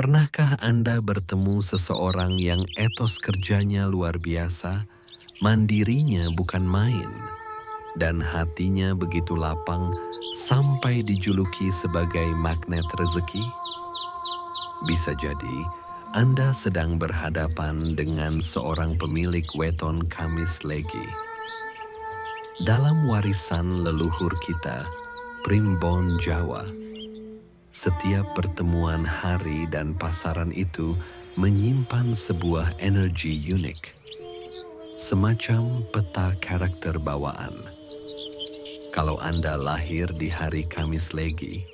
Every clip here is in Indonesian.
Pernahkah Anda bertemu seseorang yang etos kerjanya luar biasa, mandirinya bukan main, dan hatinya begitu lapang sampai dijuluki sebagai magnet rezeki? Bisa jadi Anda sedang berhadapan dengan seorang pemilik weton Kamis Legi. Dalam warisan leluhur kita, Primbon Jawa, setiap pertemuan hari dan pasaran itu menyimpan sebuah energi unik, semacam peta karakter bawaan. Kalau Anda lahir di hari Kamis Legi,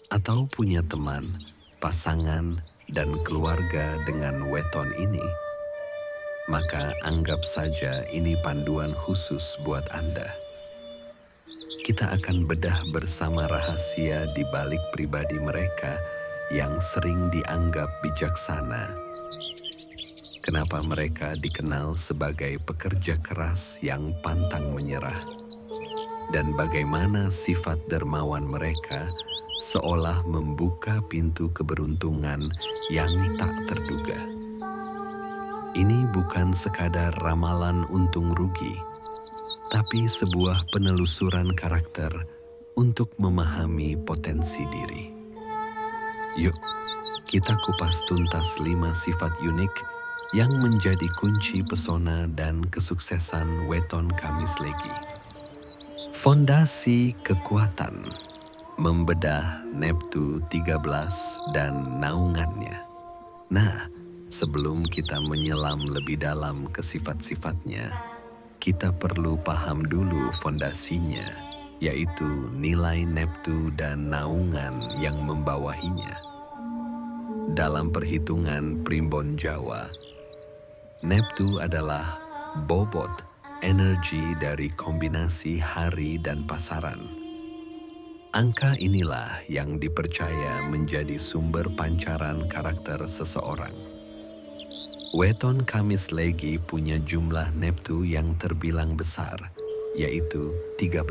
atau punya teman, pasangan, dan keluarga dengan weton ini, maka anggap saja ini panduan khusus buat Anda. Kita akan bedah bersama rahasia di balik pribadi mereka yang sering dianggap bijaksana. Kenapa mereka dikenal sebagai pekerja keras yang pantang menyerah? Dan bagaimana sifat dermawan mereka seolah membuka pintu keberuntungan yang tak terduga. Ini bukan sekadar ramalan untung rugi, tapi sebuah penelusuran karakter untuk memahami potensi diri. Yuk, kita kupas tuntas 5 sifat unik yang menjadi kunci pesona dan kesuksesan weton Kamis Legi. Fondasi kekuatan, membedah Neptu 13 dan naungannya. Nah, sebelum kita menyelam lebih dalam ke sifat-sifatnya, kita perlu paham dulu fondasinya, yaitu nilai Neptu dan naungan yang membawahinya. Dalam perhitungan Primbon Jawa, Neptu adalah bobot energi dari kombinasi hari dan pasaran. Angka inilah yang dipercaya menjadi sumber pancaran karakter seseorang. Weton Kamis Legi punya jumlah Neptu yang terbilang besar, yaitu 13.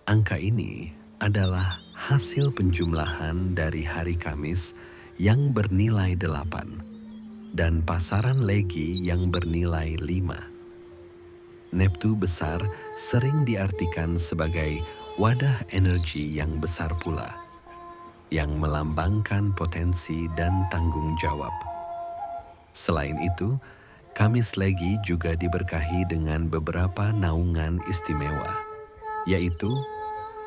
Angka ini adalah hasil penjumlahan dari hari Kamis yang bernilai 8 dan pasaran Legi yang bernilai 5. Neptu besar sering diartikan sebagai wadah energi yang besar pula, yang melambangkan potensi dan tanggung jawab. Selain itu, Kamis Legi juga diberkahi dengan beberapa naungan istimewa, yaitu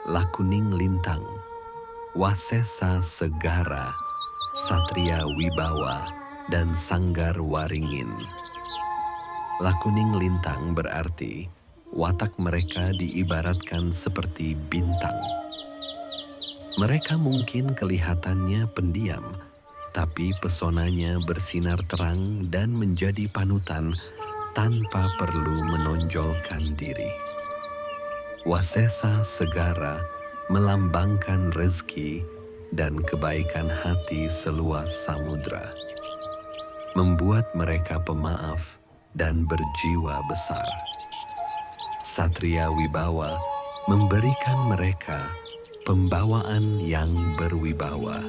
Lakuning Lintang, Wasesa Segara, Satria Wibawa, dan Sanggar Waringin. Lakuning Lintang berarti watak mereka diibaratkan seperti bintang. Mereka mungkin kelihatannya pendiam, tapi pesonanya bersinar terang dan menjadi panutan tanpa perlu menonjolkan diri. Wasesa Segara melambangkan rezeki dan kebaikan hati seluas samudra, membuat mereka pemaaf dan berjiwa besar. Satria Wibawa memberikan mereka pembawaan yang berwibawa,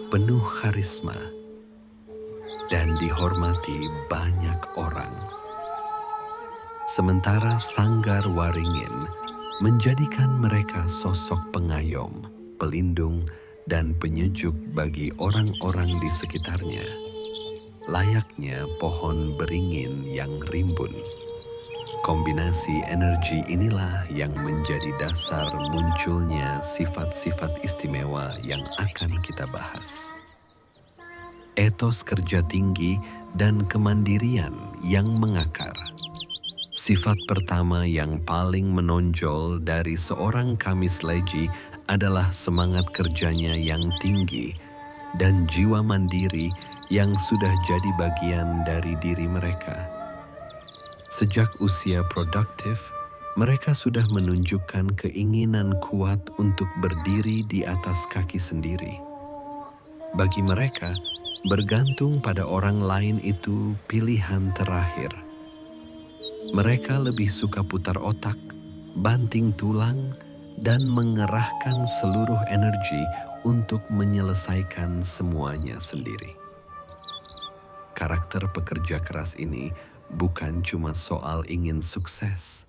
penuh karisma, dan dihormati banyak orang. Sementara Sanggar Waringin menjadikan mereka sosok pengayom, pelindung, dan penyejuk bagi orang-orang di sekitarnya, layaknya pohon beringin yang rimbun. Kombinasi energi inilah yang menjadi dasar munculnya sifat-sifat istimewa yang akan kita bahas. Etos kerja tinggi dan kemandirian yang mengakar. Sifat pertama yang paling menonjol dari seorang Kamis Legi adalah semangat kerjanya yang tinggi dan jiwa mandiri yang sudah jadi bagian dari diri mereka. Sejak usia produktif, mereka sudah menunjukkan keinginan kuat untuk berdiri di atas kaki sendiri. Bagi mereka, bergantung pada orang lain itu pilihan terakhir. Mereka lebih suka putar otak, banting tulang, dan mengerahkan seluruh energi untuk menyelesaikan semuanya sendiri. Karakter pekerja keras ini bukan cuma soal ingin sukses,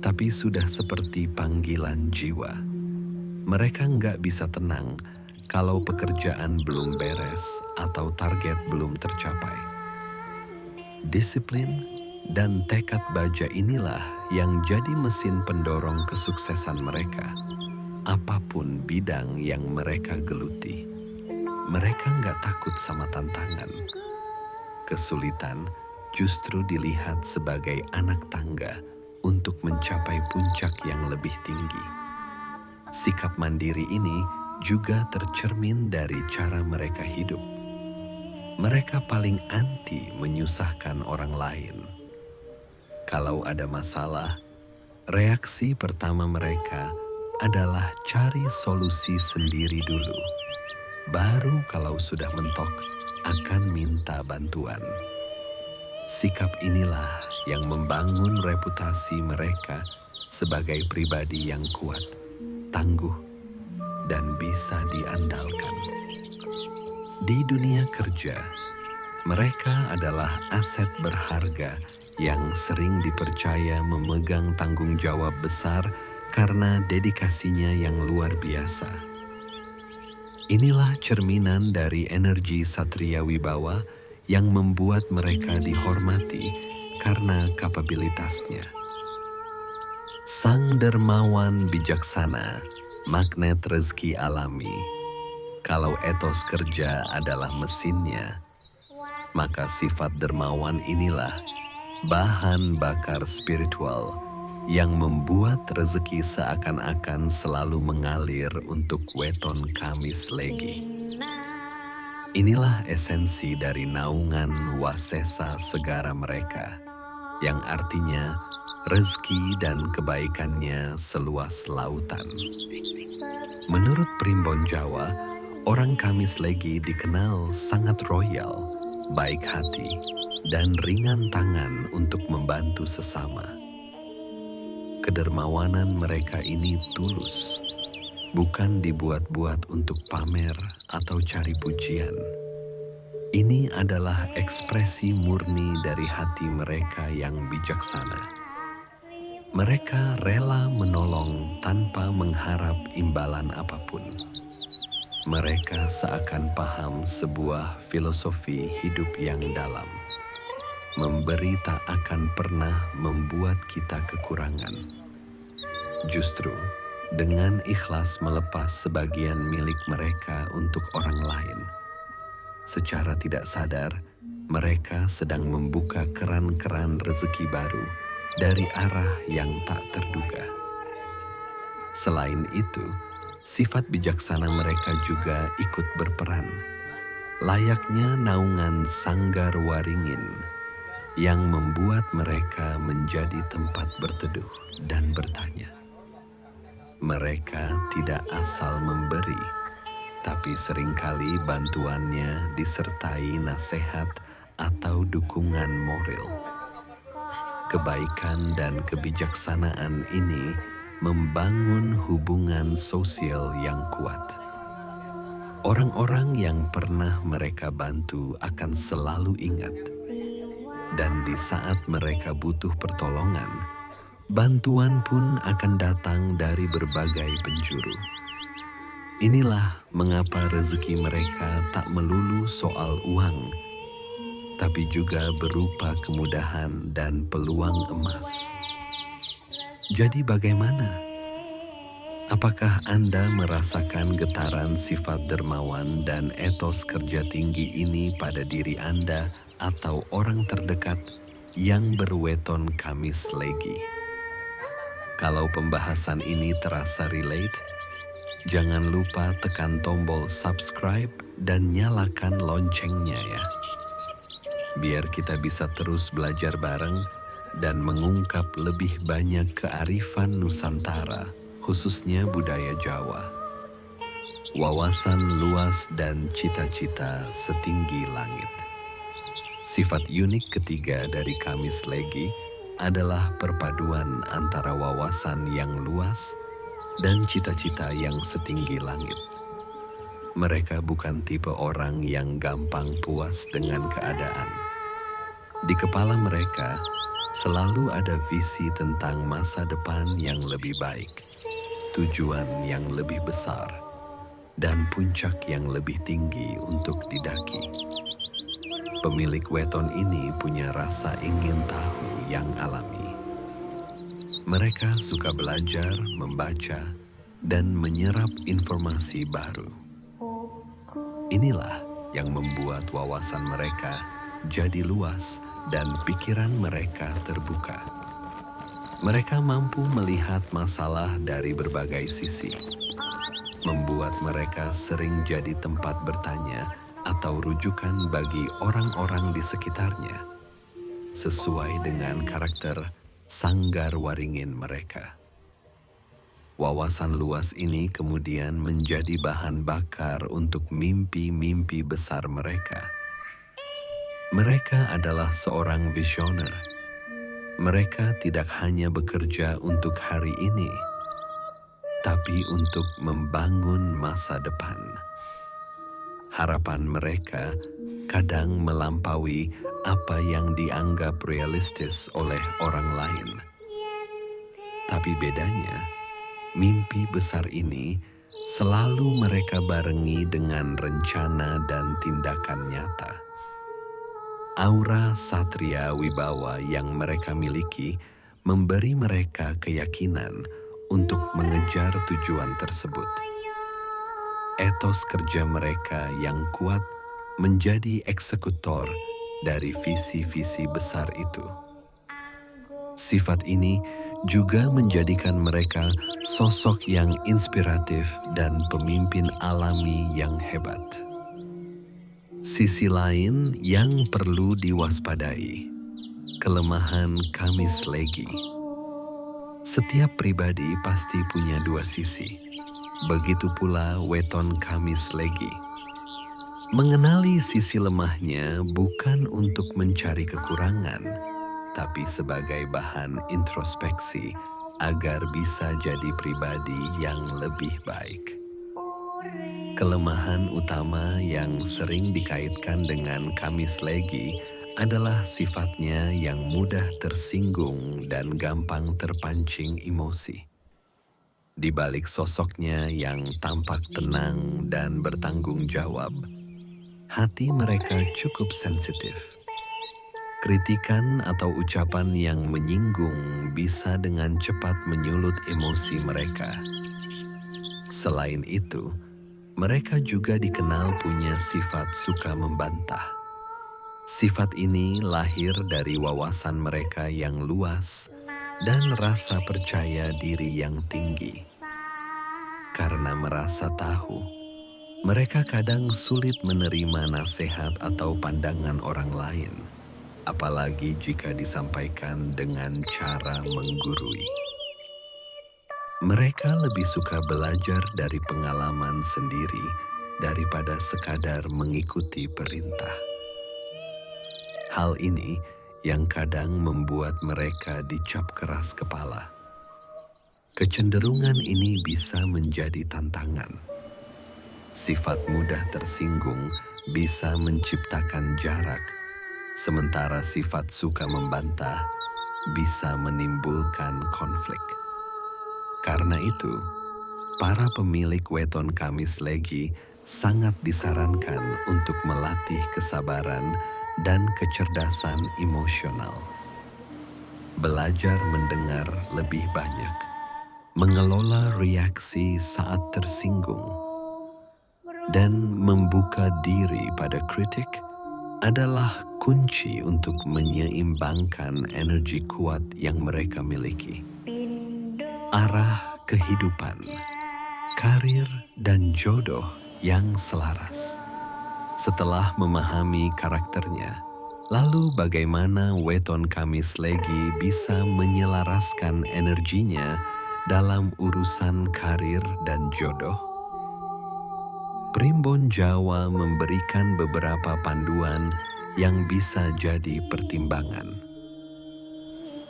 tapi sudah seperti panggilan jiwa. Mereka nggak bisa tenang kalau pekerjaan belum beres atau target belum tercapai. Disiplin dan tekad baja inilah yang jadi mesin pendorong kesuksesan mereka, apapun bidang yang mereka geluti. Mereka nggak takut sama tantangan. Kesulitan justru dilihat sebagai anak tangga untuk mencapai puncak yang lebih tinggi. Sikap mandiri ini juga tercermin dari cara mereka hidup. Mereka paling anti menyusahkan orang lain. Kalau ada masalah, reaksi pertama mereka adalah cari solusi sendiri dulu. Baru kalau sudah mentok, akan minta bantuan. Sikap inilah yang membangun reputasi mereka sebagai pribadi yang kuat, tangguh, dan bisa diandalkan. Di dunia kerja, mereka adalah aset berharga yang sering dipercaya memegang tanggung jawab besar karena dedikasinya yang luar biasa. Inilah cerminan dari energi Satria Wibawa yang membuat mereka dihormati karena kapabilitasnya. Sang dermawan bijaksana, magnet rezeki alami. Kalau etos kerja adalah mesinnya, maka sifat dermawan inilah bahan bakar spiritual yang membuat rezeki seakan-akan selalu mengalir untuk weton Kamis Legi. Inilah esensi dari naungan wasesa segara mereka, yang artinya rezeki dan kebaikannya seluas lautan. Menurut Primbon Jawa, orang Kamis Legi dikenal sangat royal, baik hati, dan ringan tangan untuk membantu sesama. Kedermawanan mereka ini tulus, bukan dibuat-buat untuk pamer atau cari pujian. Ini adalah ekspresi murni dari hati mereka yang bijaksana. Mereka rela menolong tanpa mengharap imbalan apapun. Mereka seakan paham sebuah filosofi hidup yang dalam. Memberi tak akan pernah membuat kita kekurangan. Justru dengan ikhlas melepas sebagian milik mereka untuk orang lain, secara tidak sadar mereka sedang membuka keran-keran rezeki baru dari arah yang tak terduga. Selain itu, sifat bijaksana mereka juga ikut berperan, layaknya naungan Sanggar Waringin yang membuat mereka menjadi tempat berteduh dan bertanya. Mereka tidak asal memberi, tapi seringkali bantuannya disertai nasihat atau dukungan moral. Kebaikan dan kebijaksanaan ini membangun hubungan sosial yang kuat. Orang-orang yang pernah mereka bantu akan selalu ingat. Dan di saat mereka butuh pertolongan, bantuan pun akan datang dari berbagai penjuru. Inilah mengapa rezeki mereka tak melulu soal uang, tapi juga berupa kemudahan dan peluang emas. Jadi bagaimana? Apakah Anda merasakan getaran sifat dermawan dan etos kerja tinggi ini pada diri Anda atau orang terdekat yang berweton Kamis Legi? Kalau pembahasan ini terasa relate, jangan lupa tekan tombol subscribe dan nyalakan loncengnya ya. Biar kita bisa terus belajar bareng dan mengungkap lebih banyak kearifan Nusantara, khususnya budaya Jawa. Wawasan luas dan cita-cita setinggi langit. Sifat unik ketiga dari Kamis Legi adalah perpaduan antara wawasan yang luas dan cita-cita yang setinggi langit. Mereka bukan tipe orang yang gampang puas dengan keadaan. Di kepala mereka selalu ada visi tentang masa depan yang lebih baik, tujuan yang lebih besar, dan puncak yang lebih tinggi untuk didaki. Pemilik weton ini punya rasa ingin tahu yang alami. Mereka suka belajar, membaca, dan menyerap informasi baru. Inilah yang membuat wawasan mereka jadi luas dan pikiran mereka terbuka. Mereka mampu melihat masalah dari berbagai sisi, membuat mereka sering jadi tempat bertanya atau rujukan bagi orang-orang di sekitarnya, sesuai dengan karakter sanggar waringin mereka. Wawasan luas ini kemudian menjadi bahan bakar untuk mimpi-mimpi besar mereka. Mereka adalah seorang visioner. Mereka tidak hanya bekerja untuk hari ini, tapi untuk membangun masa depan. Harapan mereka kadang melampaui apa yang dianggap realistis oleh orang lain. Tapi bedanya, mimpi besar ini selalu mereka barengi dengan rencana dan tindakan nyata. Aura satria wibawa yang mereka miliki memberi mereka keyakinan untuk mengejar tujuan tersebut. Etos kerja mereka yang kuat menjadi eksekutor dari visi-visi besar itu. Sifat ini juga menjadikan mereka sosok yang inspiratif dan pemimpin alami yang hebat. Sisi lain yang perlu diwaspadai, kelemahan Kamis Legi. Setiap pribadi pasti punya dua sisi, begitu pula weton Kamis Legi. Mengenali sisi lemahnya bukan untuk mencari kekurangan, tapi sebagai bahan introspeksi agar bisa jadi pribadi yang lebih baik. Kelemahan utama yang sering dikaitkan dengan Kamis Legi adalah sifatnya yang mudah tersinggung dan gampang terpancing emosi. Di balik sosoknya yang tampak tenang dan bertanggung jawab, hati mereka cukup sensitif. Kritikan atau ucapan yang menyinggung bisa dengan cepat menyulut emosi mereka. Selain itu, mereka juga dikenal punya sifat suka membantah. Sifat ini lahir dari wawasan mereka yang luas dan rasa percaya diri yang tinggi. Karena merasa tahu, mereka kadang sulit menerima nasihat atau pandangan orang lain, apalagi jika disampaikan dengan cara menggurui. Mereka lebih suka belajar dari pengalaman sendiri daripada sekadar mengikuti perintah. Hal ini yang kadang membuat mereka dicap keras kepala. Kecenderungan ini bisa menjadi tantangan. Sifat mudah tersinggung bisa menciptakan jarak, sementara sifat suka membantah bisa menimbulkan konflik. Karena itu, para pemilik weton Kamis Legi sangat disarankan untuk melatih kesabaran dan kecerdasan emosional. Belajar mendengar lebih banyak, mengelola reaksi saat tersinggung, dan membuka diri pada kritik adalah kunci untuk menyeimbangkan energi kuat yang mereka miliki. Arah kehidupan, karir, dan jodoh yang selaras. Setelah memahami karakternya, lalu bagaimana weton Kamis Legi bisa menyelaraskan energinya dalam urusan karir dan jodoh? Primbon Jawa memberikan beberapa panduan yang bisa jadi pertimbangan.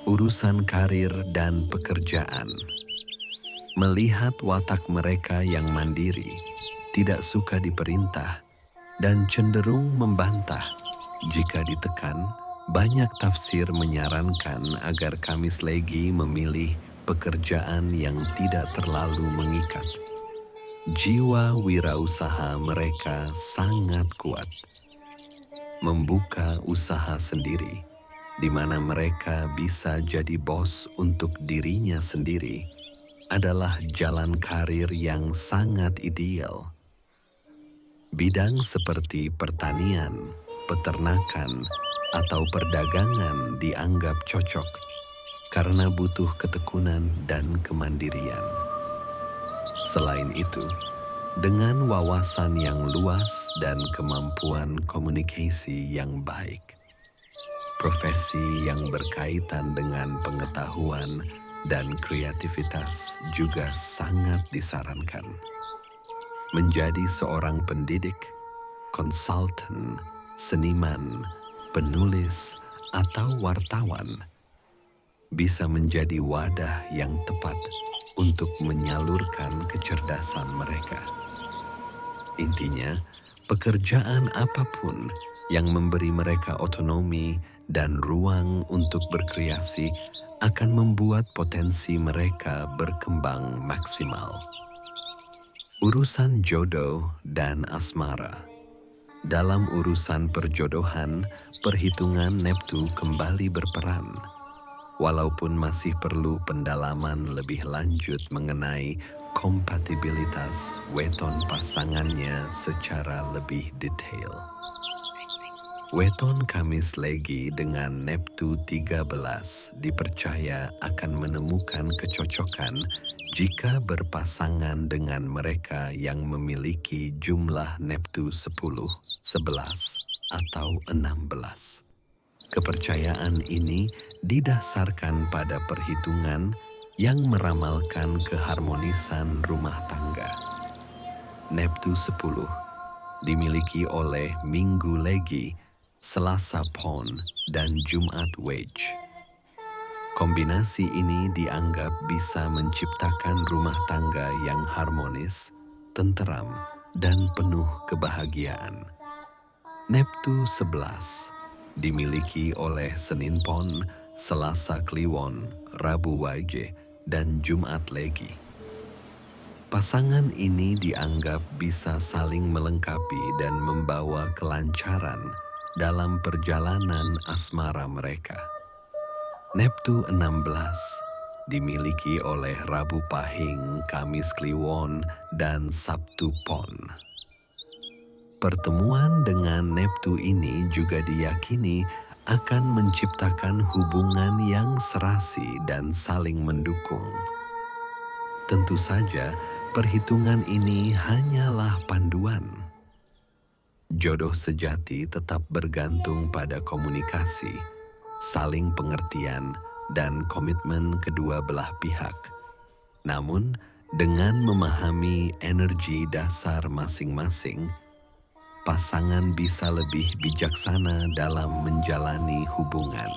Urusan karir dan pekerjaan. Melihat watak mereka yang mandiri, tidak suka diperintah dan cenderung membantah. Jika ditekan, banyak tafsir menyarankan agar Kamis Legi memilih pekerjaan yang tidak terlalu mengikat. Jiwa wirausaha mereka sangat kuat. Membuka usaha sendiri, di mana mereka bisa jadi bos untuk dirinya sendiri, adalah jalan karir yang sangat ideal. Bidang seperti pertanian, peternakan, atau perdagangan dianggap cocok karena butuh ketekunan dan kemandirian. Selain itu, dengan wawasan yang luas dan kemampuan komunikasi yang baik, profesi yang berkaitan dengan pengetahuan dan kreativitas juga sangat disarankan. Menjadi seorang pendidik, konsultan, seniman, penulis, atau wartawan bisa menjadi wadah yang tepat untuk menyalurkan kecerdasan mereka. Intinya, pekerjaan apapun yang memberi mereka otonomi dan ruang untuk berkreasi akan membuat potensi mereka berkembang maksimal. Urusan jodoh dan asmara. Dalam urusan perjodohan, perhitungan Neptu kembali berperan. Walaupun masih perlu pendalaman lebih lanjut mengenai kompatibilitas weton pasangannya secara lebih detail. Weton Kamis Legi dengan Neptu 13 dipercaya akan menemukan kecocokan jika berpasangan dengan mereka yang memiliki jumlah Neptu 10, 11, atau 16. Kepercayaan ini didasarkan pada perhitungan yang meramalkan keharmonisan rumah tangga. Neptu 10 dimiliki oleh Minggu Legi, Selasa Pon, dan Jumat Wage. Kombinasi ini dianggap bisa menciptakan rumah tangga yang harmonis, tenteram, dan penuh kebahagiaan. Neptu 11 dimiliki oleh Senin Pon, Selasa Kliwon, Rabu Wage, dan Jumat Legi. Pasangan ini dianggap bisa saling melengkapi dan membawa kelancaran dalam perjalanan asmara mereka. Neptu 16 dimiliki oleh Rabu Pahing, Kamis Kliwon, dan Sabtu Pon. Pertemuan dengan Neptu ini juga diyakini akan menciptakan hubungan yang serasi dan saling mendukung. Tentu saja, perhitungan ini hanyalah panduan. Jodoh sejati tetap bergantung pada komunikasi, saling pengertian, dan komitmen kedua belah pihak. Namun, dengan memahami energi dasar masing-masing, pasangan bisa lebih bijaksana dalam menjalani hubungan.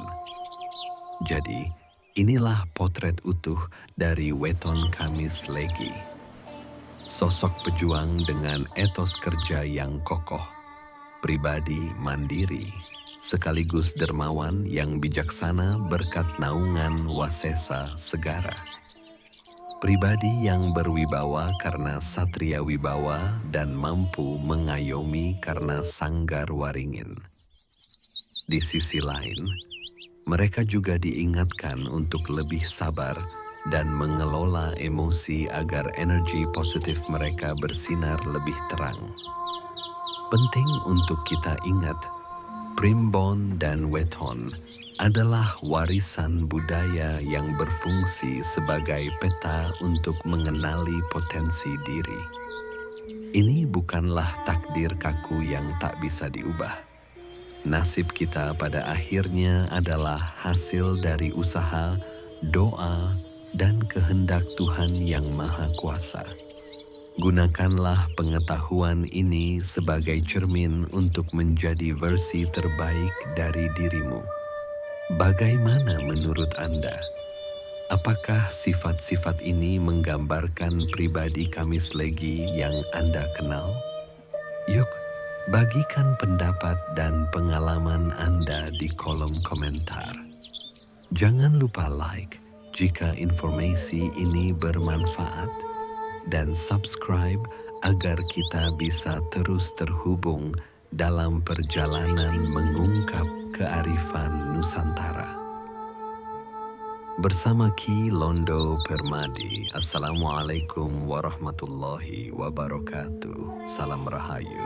Jadi, inilah potret utuh dari weton Kamis Legi. Sosok pejuang dengan etos kerja yang kokoh, pribadi mandiri, sekaligus dermawan yang bijaksana berkat naungan Wasesa Segara. Pribadi yang berwibawa karena Satria Wibawa dan mampu mengayomi karena Sanggar Waringin. Di sisi lain, mereka juga diingatkan untuk lebih sabar dan mengelola emosi agar energi positif mereka bersinar lebih terang. Penting untuk kita ingat, primbon dan weton adalah warisan budaya yang berfungsi sebagai peta untuk mengenali potensi diri. Ini bukanlah takdir kaku yang tak bisa diubah. Nasib kita pada akhirnya adalah hasil dari usaha, doa, dan kehendak Tuhan yang Maha Kuasa. Gunakanlah pengetahuan ini sebagai cermin untuk menjadi versi terbaik dari dirimu. Bagaimana menurut Anda? Apakah sifat-sifat ini menggambarkan pribadi Kamis Legi yang Anda kenal? Yuk, bagikan pendapat dan pengalaman Anda di kolom komentar. Jangan lupa like jika informasi ini bermanfaat dan subscribe agar kita bisa terus terhubung dalam perjalanan mengungkap kearifan Nusantara. Bersama Ki Londo Permadi. Assalamualaikum warahmatullahi wabarakatuh. Salam Rahayu.